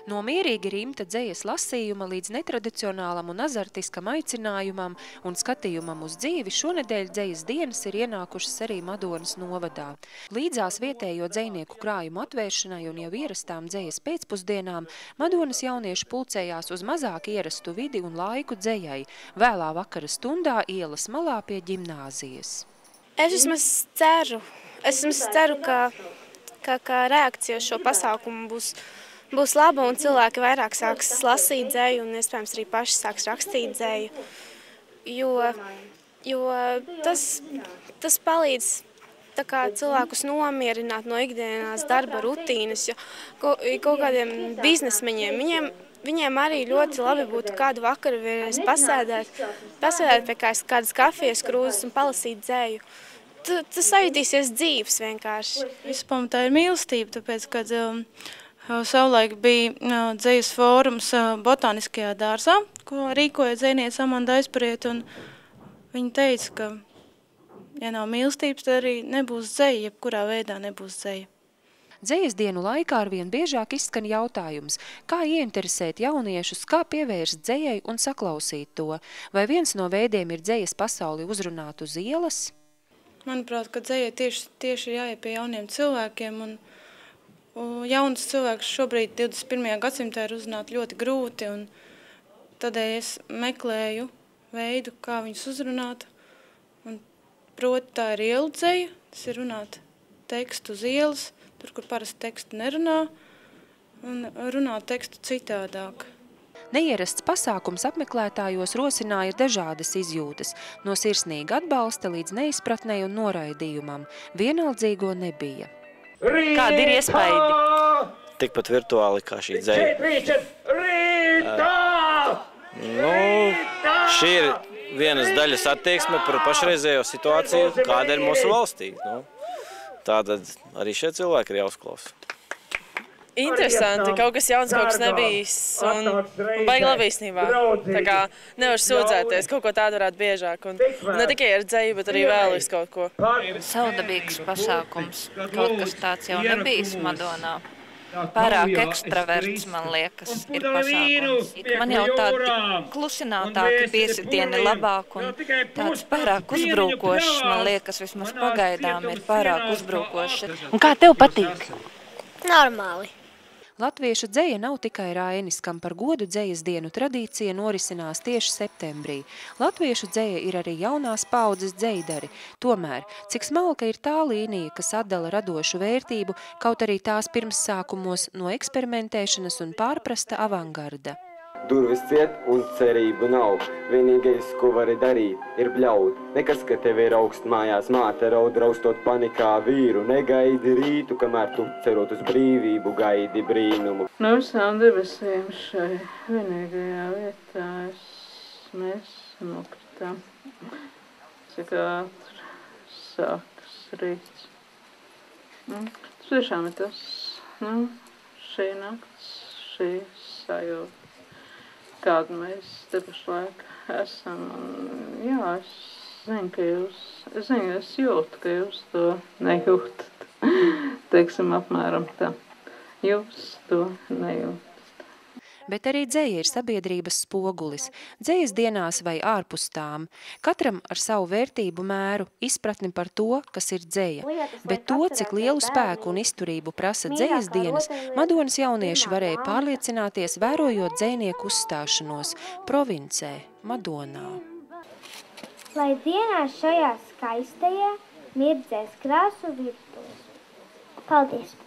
No mierīgi rimta dzejas lasījuma līdz netradicionālam un azartiskam aicinājumam un skatījumam uz dzīvi šonedēļ dzejas dienas ir ienākušas arī Madonas novadā. Līdzās vietējo dzejnieku krājumu atvēršanai un jau ierastām dzejas pēcpusdienām Madonas jaunieši pulcējās uz mazāk ierastu vidi un laiku dzejai, vēlā vakara stundā ielas malā pie ģimnāzijas. Es vismaz ceru, ka reakcija uz šo pasākumu būs laba un cilvēki vairāk sāks lasīt dzeju un iespējams arī paši sāks rakstīt dzeju, jo tas palīdz cilvēkus nomierināt no ikdienās darba rutīnas, jo kaut kādiem biznesmeņiem, viņiem arī ļoti labi būtu kādu vakaru vienreiz pasēdēt pie kādas kafijas krūzes un palasīt dzeju. Tas sajūtīsies dzīves vienkārši. Viss pamatā ir mīlestība, tāpēc, kad savulaik bija dzejas fórums Botāniskajā dārzā, ko rīkoja dzejniece Amanda Aizpariete, un viņa teica, ka, ja nav mīlestības, tad arī nebūs dzeja, jebkurā veidā nebūs dzeja. Dzejas dienu laikā arvien biežāk izskan jautājums, kā ieinteresēt jauniešus, kā pievērst dzejai un saklausīt to. Vai viens no veidiem ir dzejas pasauli uzrunāt uz ielas? Manuprāt, ka dzejai tieši ir jāiet pie jauniem cilvēkiem, un jauns cilvēks šobrīd 21. gadsimtā ir uzrunāt ļoti grūti, un tādēļ es meklēju veidu, kā viņus uzrunāt. Un, proti, tā ir ielu dzeja, tas ir runāt tekstu uz ielas, tur, kur parasti tekstu nerunā, un runāt tekstu citādāk. Neierasts pasākums apmeklētājos rosināja dažādas izjūtas, no sirsnīga atbalsta līdz neizpratnei un noraidījumam. Vienaldzīgo nebija. Kādi ir iespaidi? Tikpat virtuāli kā šī dzeja. Šī ir vienas daļas attieksme par pašreizējo situāciju, kāda ir mūsu valstī. Tātad arī šie cilvēki ir jāuzklausa. Interesanti, kaut kas jauns, kaut kas nebijis un baigi labi īstenībā. Tā kā nevar sūdzēties, kaut ko tādu varētu biežāk. Un ne tikai ar dzeju, bet arī vēl visu kaut ko. Savdabīgs pasākums, kaut kas tāds jau nebijis Madonā. Pārāk ekstraverts, man liekas, ir pasākums. Man jau tādi klusinātāki piesitieni labāk un tāds pārāk uzbrukošs, man liekas, vismaz pagaidām ir pārāk uzbrukoši. Un kā tev patīk? Normāli. Latviešu dzeja nav tikai rainis, kam par godu dzejas dienu tradīcija norisinās tieši septembrī. Latviešu dzeja ir arī jaunās paaudzes dzejdari. Tomēr, cik smalka ir tā līnija, kas atdala radošu vērtību, kaut arī tās pirmssākumos no eksperimentēšanas un pārprasta avangarda. Durvis ciet un cerību nav. Vienīgais, ko vari darīt, ir bļaut. Nekas, ka tev ir augst mājās māte raud, raustot panikā vīru. Negaidi rītu, kamēr tu cerot uz brīvību, gaidi brīnumu. No visām debesīm šai vienīgajā vietā mēs nokritām. Cik ātri sākas rīts. Tas tiešām ir tas, šī nakts, šī sajūta. Kādu mēs te pašlaik esam. Un, jā, es jūtu, ka jūs to nejūtat. Teiksim, apmēram tā. Jūs to nejūtat. Bet arī dzeja ir sabiedrības spogulis. Dzejas dienās vai ārpus tām. Katram ar savu vērtību mēru, izpratni par to, kas ir dzeja. Bet to, cik lielu spēku un izturību prasa dzejas dienas, Madonas jaunieši varēja pārliecināties, vērojot dzejnieku uzstāšanos provincē, Madonā. Lai dienās šajā skaistajā mirdzēs krāsu virtuves. Paldies!